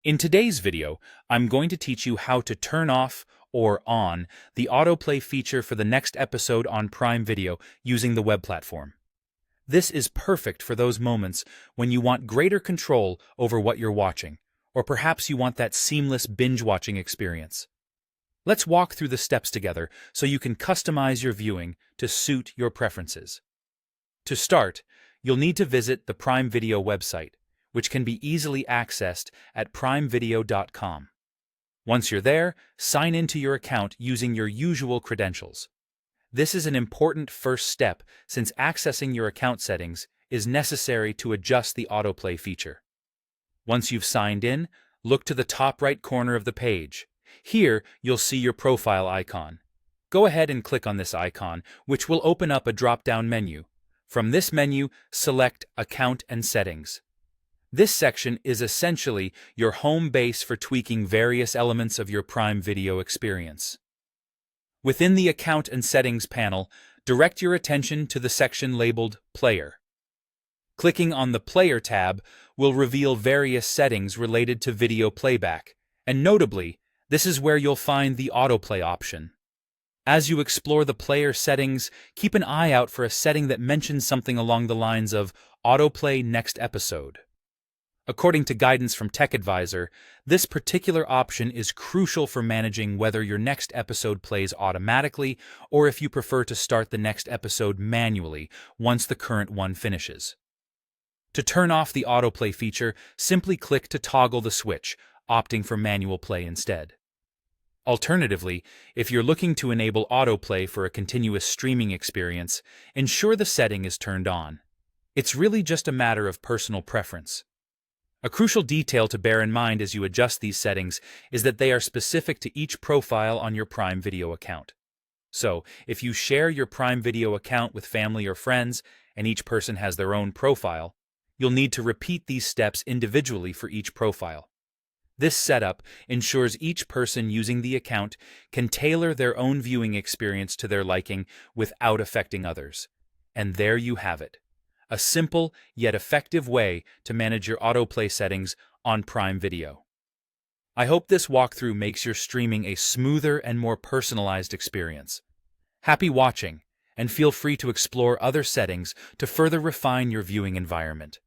In today's video, I'm going to teach you how to turn off or on the autoplay feature for the next episode on Prime Video using the web platform. This is perfect for those moments when you want greater control over what you're watching, or perhaps you want that seamless binge-watching experience. Let's walk through the steps together so you can customize your viewing to suit your preferences. To start, you'll need to visit the Prime Video website, which can be easily accessed at primevideo.com. Once you're there, sign into your account using your usual credentials. This is an important first step since accessing your account settings is necessary to adjust the autoplay feature. Once you've signed in, look to the top right corner of the page. Here, you'll see your profile icon. Go ahead and click on this icon, which will open up a drop-down menu. From this menu, select Account and Settings. This section is essentially your home base for tweaking various elements of your Prime Video experience. Within the Account and Settings panel, direct your attention to the section labeled Player. Clicking on the Player tab will reveal various settings related to video playback, and notably, this is where you'll find the autoplay option. As you explore the player settings, keep an eye out for a setting that mentions something along the lines of Autoplay Next episode. According to guidance from TechAdvisor, this particular option is crucial for managing whether your next episode plays automatically or if you prefer to start the next episode manually once the current one finishes. To turn off the autoplay feature, simply click to toggle the switch, opting for manual play instead. Alternatively, if you're looking to enable autoplay for a continuous streaming experience, ensure the setting is turned on. It's really just a matter of personal preference. A crucial detail to bear in mind as you adjust these settings is that they are specific to each profile on your Prime Video account. So, if you share your Prime Video account with family or friends, and each person has their own profile, you'll need to repeat these steps individually for each profile. This setup ensures each person using the account can tailor their own viewing experience to their liking without affecting others. And there you have it. A simple yet effective way to manage your autoplay settings on Prime Video. I hope this walkthrough makes your streaming a smoother and more personalized experience. Happy watching, and feel free to explore other settings to further refine your viewing environment.